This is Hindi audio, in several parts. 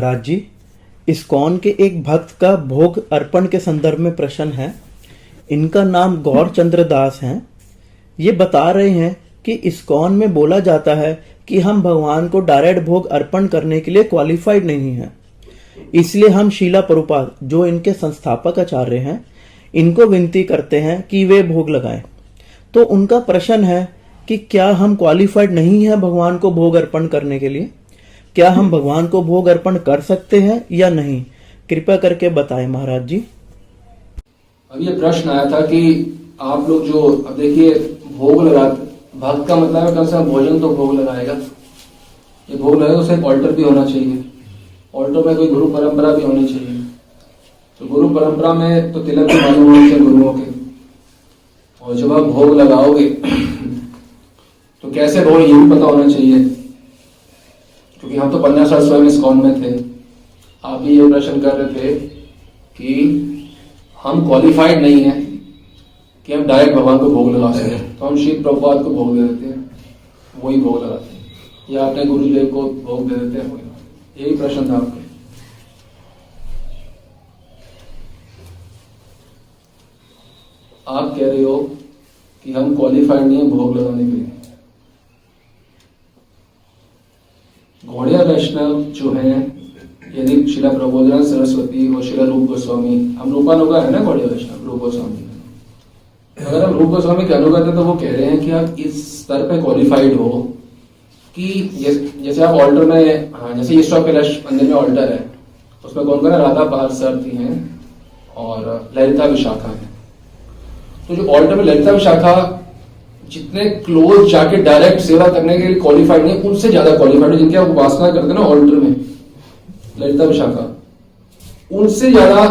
महाराज जी, इस्कॉन के एक भक्त का भोग अर्पण के संदर्भ में प्रश्न है। इनका नाम गौर चंद्र दास है। ये बता रहे हैं कि इस्कॉन में बोला जाता है कि हम भगवान को डायरेक्ट भोग अर्पण करने के लिए क्वालिफाइड नहीं हैं, इसलिए हम शीला प्रभुपाद जो इनके संस्थापक आचार्य हैं इनको विनती करते हैं कि वे भोग लगाएं। तो उनका प्रश्न है कि क्या हम क्वालिफाइड नहीं हैं भगवान को भोग अर्पण करने के लिए? क्या हम भगवान को भोग अर्पण कर सकते हैं या नहीं? कृपया करके बताएं महाराज जी। अब ये प्रश्न आया था कि आप लोग जो अब देखिए भोग लगा, भक्त का मतलब है कम से कम भोजन तो भोग लगाएगा। ये भोग लगाएगा उसे ऑल्टर भी होना चाहिए, ऑल्टर में कोई गुरु परंपरा भी होनी चाहिए। तो गुरु परंपरा में तो तिलक भी मालूम होने चाहिए गुरुओं के। और जब आप भोग लगाओगे तो कैसे भोग ये भी पता होना चाहिए, क्योंकि हम तो 15 साल स्वयं इस्कॉन में थे। आप भी ये प्रश्न कर रहे थे कि हम क्वालिफाइड नहीं है कि हम डायरेक्ट भगवान को भोग लगा सकें, तो हम शिव प्रभुपाद को भोग दे देते हैं, वही भोग लगाते हैं, या अपने गुरुदेव को भोग दे देते हैं। यही प्रश्न था आपका। आप कह रहे हो कि हम क्वालिफाइड नहीं है भोग लगाने के लिए। गौड़िया वैष्णव जो है, यदि शिला प्रबोधन सरस्वती और शिला रूप गोस्वामी, हम रूपानुगा है ना गौड़िया वैष्णव रूप गोस्वामी, अगर हम रूप गोस्वामी के अनुगत है तो वो कह रहे हैं कि आप इस स्तर पे क्वालिफाइड हो कि जैसे आप ऑल्टर में, हाँ जैसे ईस्ट ऑफ कैलाश मंदिर में ऑल्टर है, उसमें कौन कौन है? राधा पार्वती हैं और ललिता विशाखा है। तो जो ऑल्टर में ललिता विशाखा जितने क्लोज जाके डायरेक्ट सेवा करने के लिए क्वालिफाइड नहीं, उनसे ज्यादा क्वालिफाइड है, जिनकी आप उपासना करते हैं ना ऑल्टर में, ललिता विशाखा उनसे ज्यादा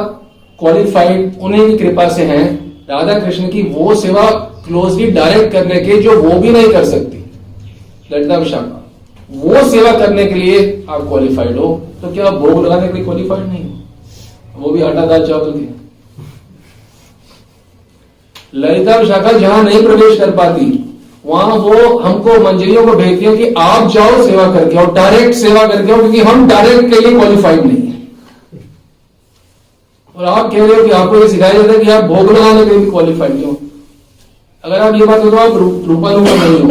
क्वालिफाइड उन्हीं की कृपा से हैं राधा कृष्ण की वो सेवा क्लोजली डायरेक्ट करने के, जो वो भी नहीं कर सकती ललिता विशाखा, वो सेवा करने के लिए आप क्वालिफाइड हो। तो क्या आप भोग लगाने के लिए क्वालिफाइड नहीं हो? वो भी आटा दाल चावल के। ललिता विशाखा जहां नहीं प्रवेश कर पाती वहां वो हमको मंजरियों को भेजती है कि आप जाओ सेवा करके आओ, डायरेक्ट सेवा करके आओ, क्योंकि हम डायरेक्ट के लिए क्वालिफाइड नहीं है। और आप कह रहे हो कि आपको ये सिखाया जाता है कि आप भोग लगाने के लिए क्वालिफाइड हो। अगर आप ये बात हो तो आप रूपानुगा नहीं हो,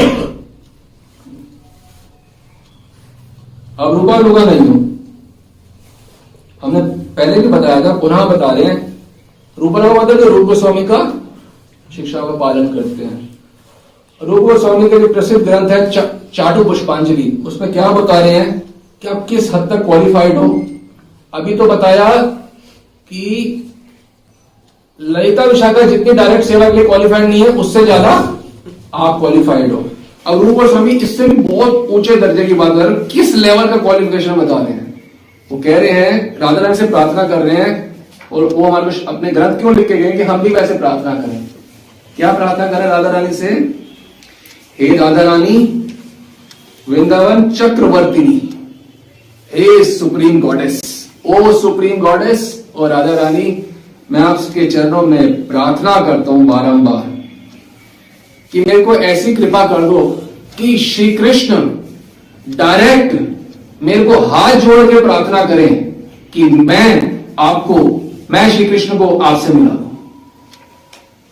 आप रूपानुगा नहीं हो। हमने पहले भी बताया था, पुनः बता रहे हैं, रूपानुगा मतलब जो रूप गोस्वामी का शिक्षा का पालन करते हैं। रूप गोस्वामी का जो प्रसिद्ध ग्रंथ है चाटु पुष्पांजलि, उसमें क्या बता रहे हैं कि आप किस हद तक क्वालिफाइड हो। अभी तो बताया कि ललिता विशाखा जितनी डायरेक्ट सेवा के लिए क्वालिफाइड नहीं है, उससे ज्यादा आप क्वालिफाइड हो। अब रूप गोस्वामी इससे भी बहुत ऊंचे दर्जे की बात कर रहे हैं, किस लेवल का क्वालिफिकेशन बता रहे हैं। वो कह रहे हैं राधा रानी से प्रार्थना कर रहे हैं, और वो हमारे अपने ग्रंथ क्यों लिख के गए कि हम भी वैसे प्रार्थना करें। क्या प्रार्थना करें राधा रानी से? हे राधा रानी वृंदावन चक्रवर्तिनी, हे सुप्रीम गॉडेस, ओ सुप्रीम गॉडेस और राधा रानी, मैं आपके चरणों में प्रार्थना करता हूं बारंबार कि मेरे को ऐसी कृपा कर दो कि श्री कृष्ण डायरेक्ट मेरे को हाथ जोड़ के प्रार्थना करें कि मैं श्री कृष्ण को आपसे मिला दूं।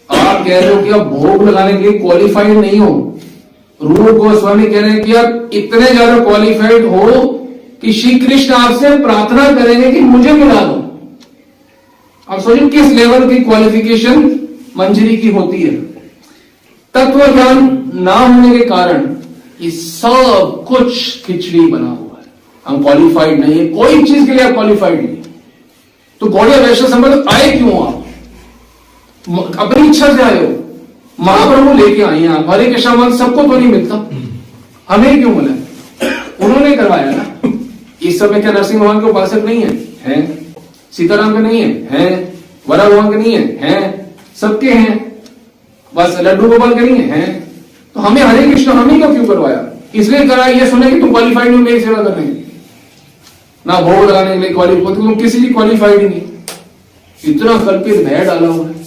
आप कह रहे हो कि आप भोग लगाने के लिए क्वालिफाइड नहीं हो। रूप गोस्वामी कह रहे हैं कि आप इतने ज्यादा क्वालिफाइड हो कि श्री कृष्ण आपसे प्रार्थना करेंगे कि मुझे मिला दो। आप सोचिए किस लेवल की क्वालिफिकेशन मंजरी की होती है। तत्व ज्ञान ना होने के कारण ये सब कुछ खिचड़ी बना हुआ है। हम क्वालिफाइड नहीं है, कोई चीज के लिए आप क्वालिफाइड नहीं। तो गौड़िया वैष्णव संबंध आए क्यों? आप अपनी इच्छा से आए हो, महाप्रभु लेके आए हैं आप। हरे कृष्ण मंत्र सबको तो नहीं मिलता, हमें क्यों मिला? उन्होंने करवाया ना। इस समय क्या नरसिंह भगवान के उपासक नहीं है? सीताराम के नहीं है? वरा भगवान के नहीं है? सबके हैं, बस लड्डू गोपाल के नहीं है। तो हमें हरे कृष्ण हमें क्यों करवाया? इसलिए कराया ये सुने कि तुम क्वालिफाइड नहीं मेरी सेवा करने की, ना भोग लगाने के लिए क्वालिफाइड, तुम किसी की क्वालिफाइड ही नहीं। इतना कल्पित भय डाला हुआ है।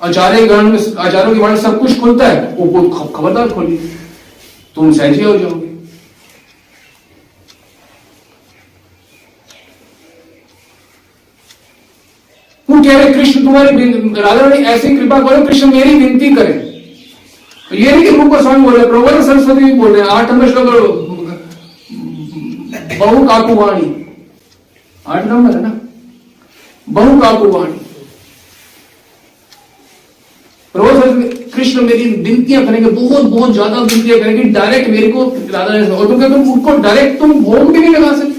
आचार्यों की वाणी सब कुछ खुलता है, वो खबरदार खोली, तुम सहजे हो जाओगे। कह रहे कृष्ण तुम्हारी राधा रानी ऐसी कृपा करो, कृष्ण मेरी विनती करें। तो ये नहीं कि रूप गोस्वामी बोल रहे, प्रभुपाद सरस्वती भी बोल रहे हैं। 8 नंबर श्लोक बहु काकुवाणी, 8 नंबर है ना, बहु काकुवाणी। प्रभुपाद सरस्वती कृष्ण मेरी विनतियां करेंगे, बहुत बहुत ज्यादा विनतियां करेंगे, डायरेक्ट मेरे को राधा रानी, और तुम तुम उनको डायरेक्ट तुम भोग भी नहीं लगा सकते।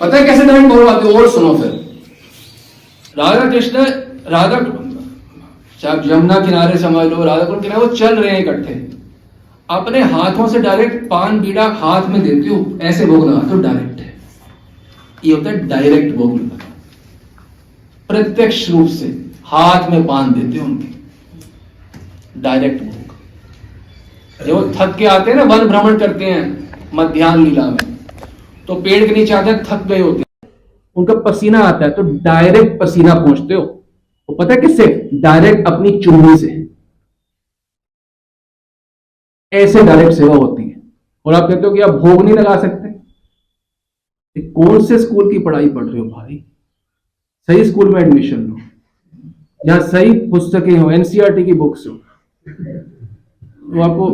पता है कैसे डायरेक्ट भोग आते, और सुनो फिर। राधा कृष्ण, राधा चाहे यमुना किनारे समझ लो, राधा कुंड किनारे, वो चल रहे हैं इकट्ठे, अपने हाथों से डायरेक्ट पान बीड़ा हाथ में देते हो, ऐसे भोग लगाते हो डायरेक्ट है। ये होता है डायरेक्ट भोग लगाना, प्रत्यक्ष रूप से हाथ में पान देते हो उनके, डायरेक्ट भोग। जब वो थक के आते हैं ना, वन भ्रमण करते हैं मध्यान्ह लीला में, तो पेड़ के नीचे आते हैं, थक गए होते हैं, उनका पसीना आता है, तो डायरेक्ट पसीना पहुंचते हो। वो पता है किससे? डायरेक्ट अपनी चुन्नी से, ऐसे डायरेक्ट सेवा होती है। और आप कहते हो कि आप भोग नहीं लगा सकते। कौन से स्कूल की पढ़ाई पढ़ रहे हो भाई? सही स्कूल में एडमिशन लो, जहां सही पुस्तकें हो, एनसीईआरटी की बुक्स हो, तो आपको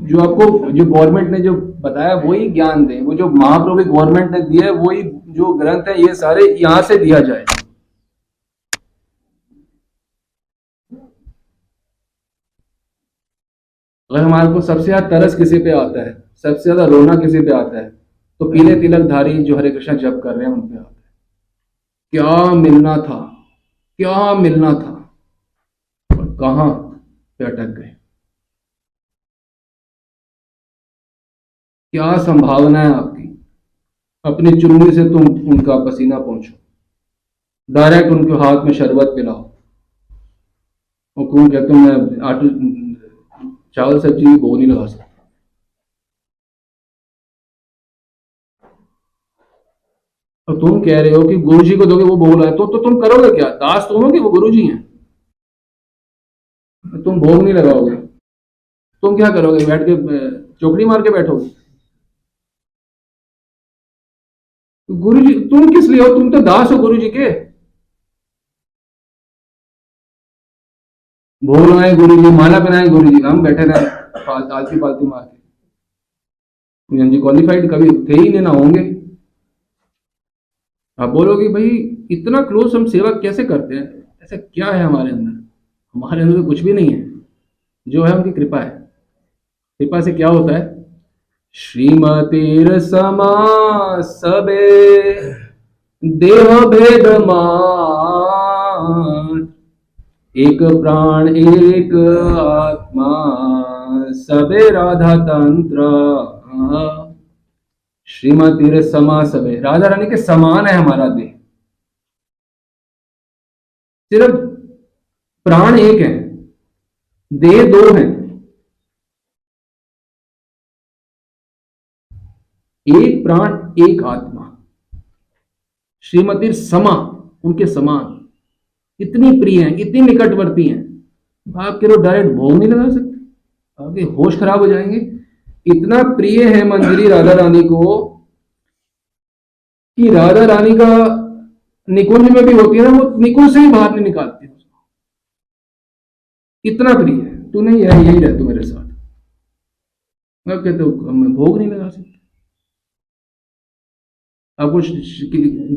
जो गवर्नमेंट ने जो बताया वही ज्ञान दें। वो जो महाप्रभु गवर्नमेंट ने दिया है वही जो ग्रंथ है, ये सारे यहां से दिया जाए। अगर हमारे को सबसे ज्यादा तरस किसी पे आता है, सबसे ज्यादा रोना किसी पे आता है, तो पीले तिलकधारी जो हरे कृष्णा जप कर रहे हैं उन पे आता है। क्या मिलना था, क्या मिलना था, और कहां पे अटक गए। क्या संभावना है आपकी, अपनी चुन्नी से तुम उनका पसीना पहुंचो, डायरेक्ट उनके हाथ में शरबत पिलाओ, और कौन कहते हो मैं आटू चावल सब्जी भोग नहीं लगा सकता। तो तुम कह रहे हो कि गुरुजी को दोगे वो भोग लाए, तो तुम करोगे क्या? दास तुम हो कि वो गुरुजी हैं? तुम भोग नहीं लगाओगे, तुम क्या करोगे? बैठ के चौकड़ी मार के बैठोगे? गुरुजी तुम किस लिए हो? तुम तो दास हो गुरुजी के। भोग लगाए गुरुजी, माला पहनाए गुरुजी, हम बैठे रहे आलती पालती मार के। जी क्वालिफाइड कभी थे ही नहीं, ना होंगे। आप बोलोगे भाई इतना क्लोज हम सेवा कैसे करते हैं? ऐसा क्या है हमारे अंदर? हमारे अंदर तो कुछ भी नहीं है, जो है उनकी कृपा है। कृपा से क्या होता है? श्रीमतीर समा सबे देह भेद मान, एक प्राण एक आत्मा सबे राधा तंत्र। श्रीमतीर समा सबे, राधा रानी के समान है हमारा देह। सिर्फ प्राण एक है, देह दो हैं। एक प्राण एक आत्मा, श्रीमती समा, उनके समान, इतनी प्रिय हैं, इतनी निकटवर्ती हैं। आप कह रहे हो डायरेक्ट भोग नहीं लगा सकते, आपके होश खराब हो जाएंगे। इतना प्रिय है मंजरी राधा रानी को कि राधा रानी का निकुंज में भी होती है ना, वो निकुंज से ही बाहर नहीं निकालती उसको, इतना प्रिय है। तू नहीं है, यही रह तू मेरे साथ। आप कहते हो भोग नहीं लगा सकते। आपको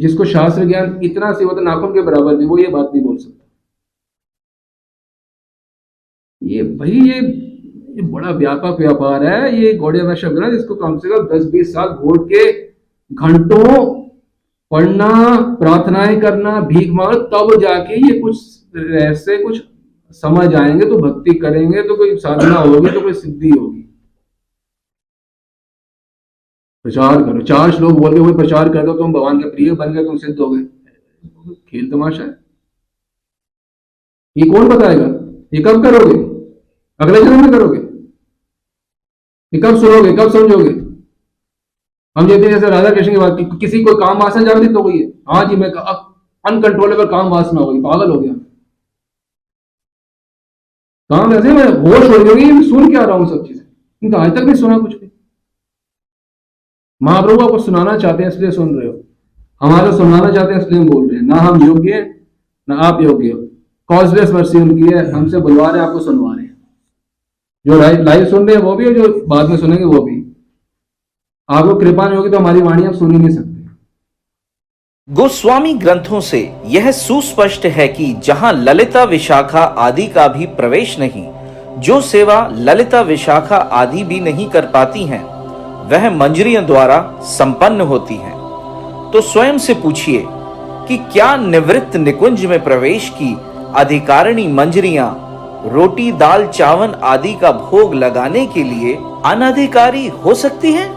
जिसको शास्त्र ज्ञान इतना से होता नाखून के बराबर भी, वो ये बात नहीं बोल सकता। ये भाई ये बड़ा व्यापक व्यापार है। ये गौड़िया शब्द ना, जिसको कम से कम 10-20 साल घोट के घंटों पढ़ना, प्रार्थनाएं करना, भीख मांगना, तब जाके ये कुछ रहस्य कुछ समझ आएंगे। तो भक्ति करेंगे तो कोई साधना होगी, तो कोई सिद्धि होगी। प्रचार करो, 4 श्लोक बोल के कोई प्रचार कर दो, तुम भगवान के प्रिय बन गए, तुम सिद्ध हो गए। खेल तमाशा है। ये कौन बताएगा? ये कब करोगे? अगले जन्म में करोगे? ये कब सुनोगे, कब समझोगे? हम कहते हैं जैसे राधा कृष्ण की बात की, किसी को काम वासना जागृत हो गई है, हाँ जी मैं अनकंट्रोलेबल काम वासना हो गई, पागल हो गया। काम ऐसे मैं होश हो गई, मैं सुन क्या रहा हूँ सब चीजें, क्योंकि आज तक नहीं सुना कुछ भी। महाप्रभु आपको सुनाना चाहते हैं इसलिए सुन रहे हो, हमारा सुनाना चाहते हैं इसलिए हम बोल रहे हैं। ना हम योग्य हैं ना आप योग्य हो, कॉजलेस मर्सी उनकी है, हमसे बुलवा रहे हैं, आपको सुनवा रहे हैं। जो लाइव सुन रहे हैं वो भी, और जो बाद में सुनेंगे वो भी। आपको कृपा नहीं होगी तो हमारी वाणी आप सुन ही नहीं सकते। गोस्वामी ग्रंथों से यह सुस्पष्ट है कि जहां ललिता विशाखा आदि का भी प्रवेश नहीं, जो सेवा ललिता विशाखा आदि भी नहीं कर पाती हैं, वह मंजरियों द्वारा संपन्न होती हैं। तो स्वयं से पूछिए कि क्या निवृत्त निकुंज में प्रवेश की अधिकारिणी मंजरियां रोटी दाल चावल आदि का भोग लगाने के लिए अनधिकारी हो सकती हैं?